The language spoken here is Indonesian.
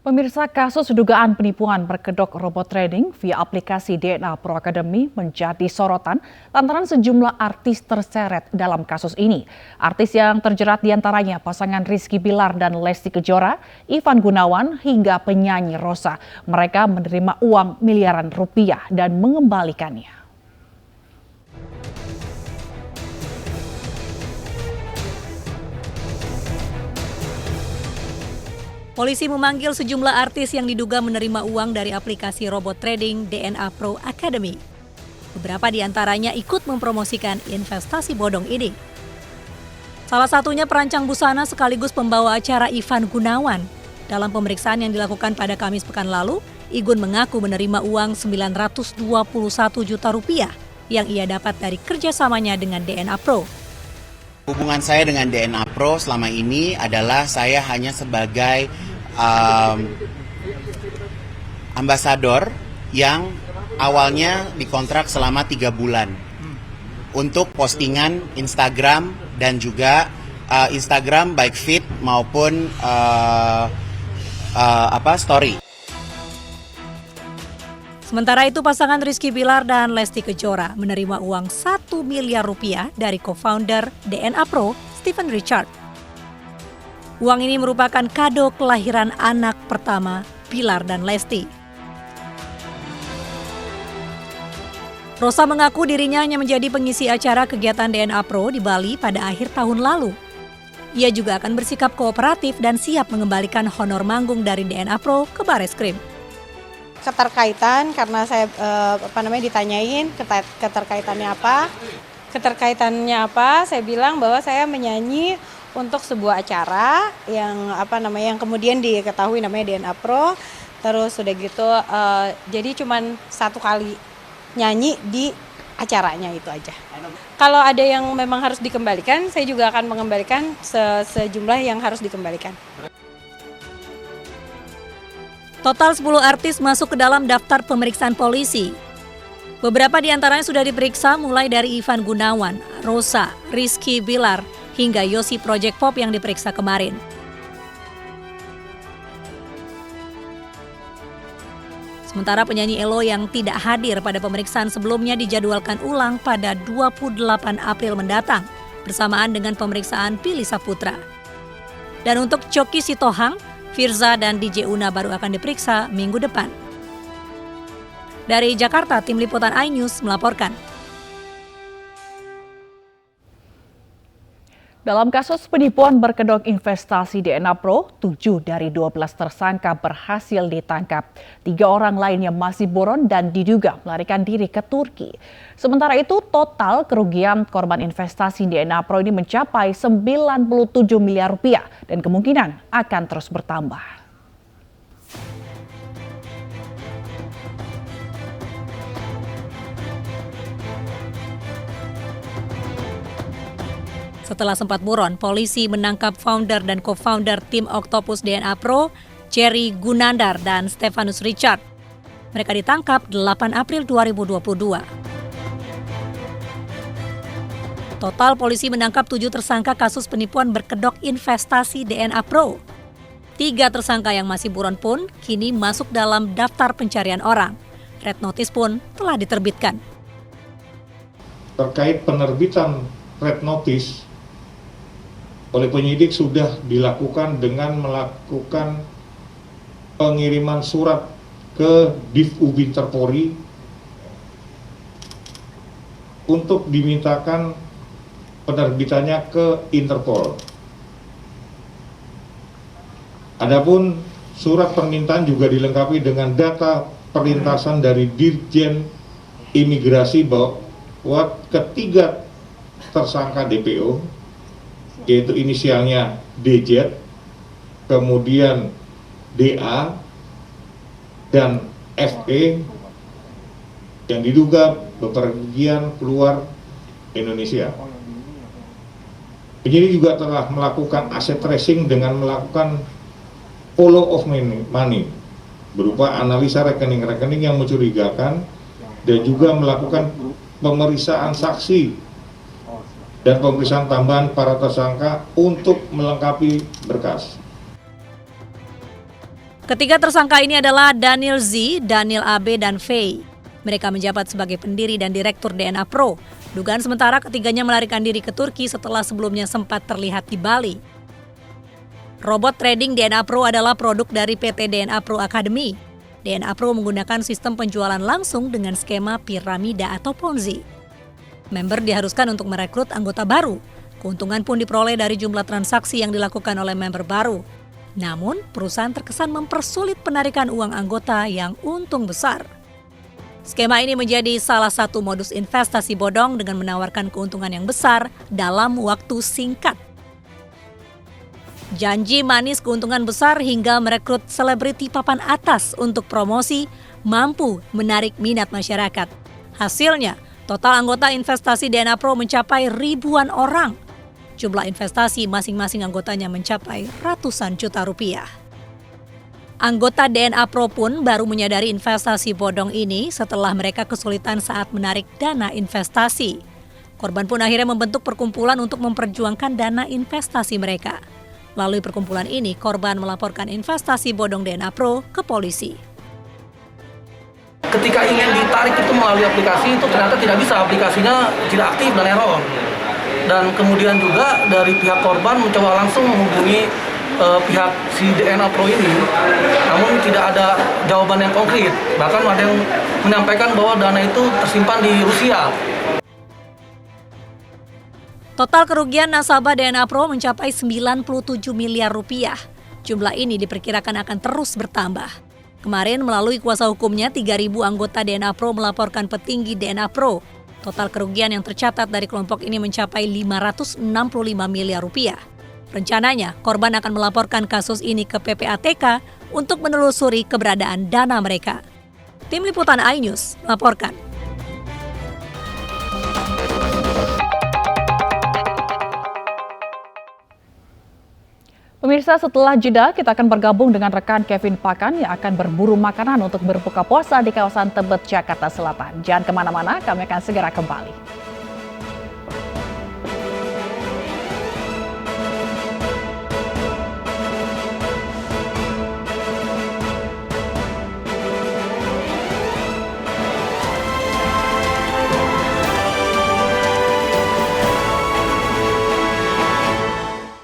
Pemirsa, kasus dugaan penipuan berkedok robot trading via aplikasi DNA Pro Academy menjadi sorotan lantaran sejumlah artis terseret dalam kasus ini. Artis yang terjerat diantaranya pasangan Rizky Bilar dan Lesti Kejora, Ivan Gunawan, hingga penyanyi Rosa. Mereka menerima uang miliaran rupiah dan mengembalikannya. Polisi memanggil sejumlah artis yang diduga menerima uang dari aplikasi robot trading DNA Pro Academy. Beberapa di antaranya ikut mempromosikan investasi bodong ini. Salah satunya perancang busana sekaligus pembawa acara Ivan Gunawan. Dalam pemeriksaan yang dilakukan pada Kamis pekan lalu, Igun mengaku menerima uang 921 juta rupiah yang ia dapat dari kerjasamanya dengan DNA Pro. Hubungan saya dengan DNA Pro selama ini adalah saya hanya sebagai ambasador yang awalnya dikontrak selama 3 bulan untuk postingan Instagram dan juga Instagram baik feed maupun story. Sementara itu pasangan Rizky Bilar dan Lesti Kejora menerima uang 1 miliar rupiah dari co-founder DNA Pro, Stephen Richard. Uang ini merupakan kado kelahiran anak pertama Bilar dan Lesti. Rosa mengaku dirinya hanya menjadi pengisi acara kegiatan DNA Pro di Bali pada akhir tahun lalu. Ia juga akan bersikap kooperatif dan siap mengembalikan honor manggung dari DNA Pro ke Bareskrim. Keterkaitan karena saya ditanyain keterkaitannya apa, saya bilang bahwa saya menyanyi untuk sebuah acara yang yang kemudian diketahui namanya DNA Pro. Terus udah gitu jadi cuman 1 kali nyanyi di acaranya itu aja. Kalau ada yang memang harus dikembalikan, saya juga akan mengembalikan sejumlah yang harus dikembalikan. Total 10 artis masuk ke dalam daftar pemeriksaan polisi. Beberapa di antaranya sudah diperiksa mulai dari Ivan Gunawan, Rosa, Rizky Bilar, hingga Yosi Project Pop yang diperiksa kemarin. Sementara penyanyi Elo yang tidak hadir pada pemeriksaan sebelumnya dijadwalkan ulang pada 28 April mendatang bersamaan dengan pemeriksaan Pilih Saputra. Dan untuk Choky Sitohang, Firza dan DJ Una baru akan diperiksa minggu depan. Dari Jakarta, Tim Liputan iNews melaporkan. Dalam kasus penipuan berkedok investasi DNA Pro, 7 dari 12 tersangka berhasil ditangkap. 3 orang lainnya masih buron dan diduga melarikan diri ke Turki. Sementara itu, total kerugian korban investasi DNA Pro ini mencapai 97 miliar rupiah dan kemungkinan akan terus bertambah. Setelah sempat buron, polisi menangkap founder dan co-founder tim Octopus DNA Pro, Jerry Gunandar dan Stefanus Richard. Mereka ditangkap 8 April 2022. Total polisi menangkap 7 tersangka kasus penipuan berkedok investasi DNA Pro. 3 tersangka yang masih buron pun kini masuk dalam daftar pencarian orang. Red Notice pun telah diterbitkan. Terkait penerbitan Red Notice oleh penyidik sudah dilakukan dengan melakukan pengiriman surat ke Div Ubinter Polri untuk dimintakan penerbitannya ke Interpol. Adapun surat permintaan juga dilengkapi dengan data perlintasan dari Dirjen Imigrasi bahwa ketiga tersangka DPO, yaitu inisialnya DJ, kemudian DA, dan FE yang diduga bepergian keluar Indonesia. Penyidik juga telah melakukan aset tracing dengan melakukan follow of money berupa analisa rekening-rekening yang mencurigakan dan juga melakukan pemeriksaan saksi dan pemeriksaan tambahan para tersangka untuk melengkapi berkas. Ketiga tersangka ini adalah Daniel Z, Daniel AB, dan Faye. Mereka menjabat sebagai pendiri dan direktur DNA Pro. Dugaan sementara ketiganya melarikan diri ke Turki setelah sebelumnya sempat terlihat di Bali. Robot trading DNA Pro adalah produk dari PT DNA Pro Academy. DNA Pro menggunakan sistem penjualan langsung dengan skema piramida atau Ponzi. Member diharuskan untuk merekrut anggota baru. Keuntungan pun diperoleh dari jumlah transaksi yang dilakukan oleh member baru. Namun, perusahaan terkesan mempersulit penarikan uang anggota yang untung besar. Skema ini menjadi salah satu modus investasi bodong dengan menawarkan keuntungan yang besar dalam waktu singkat. Janji manis keuntungan besar hingga merekrut selebriti papan atas untuk promosi mampu menarik minat masyarakat. Hasilnya, total anggota investasi DNA Pro mencapai ribuan orang. Jumlah investasi masing-masing anggotanya mencapai ratusan juta rupiah. Anggota DNA Pro pun baru menyadari investasi bodong ini setelah mereka kesulitan saat menarik dana investasi. Korban pun akhirnya membentuk perkumpulan untuk memperjuangkan dana investasi mereka. Melalui perkumpulan ini, korban melaporkan investasi bodong DNA Pro ke polisi. Ketika ingin ditarik itu melalui aplikasi itu ternyata tidak bisa, aplikasinya tidak aktif dan error. Dan kemudian juga dari pihak korban mencoba langsung menghubungi pihak si DNA Pro ini, namun tidak ada jawaban yang konkret. Bahkan ada yang menyampaikan bahwa dana itu tersimpan di Rusia. Total kerugian nasabah DNA Pro mencapai 97 miliar rupiah. Jumlah ini diperkirakan akan terus bertambah. Kemarin melalui kuasa hukumnya, 3.000 anggota DNA Pro melaporkan petinggi DNA Pro. Total kerugian yang tercatat dari kelompok ini mencapai 565 miliar rupiah. Rencananya, korban akan melaporkan kasus ini ke PPATK untuk menelusuri keberadaan dana mereka. Tim Liputan iNews melaporkan. Pemirsa, setelah jeda kita akan bergabung dengan rekan Kevin Pakan yang akan berburu makanan untuk berbuka puasa di kawasan Tebet, Jakarta Selatan. Jangan kemana-mana, kami akan segera kembali.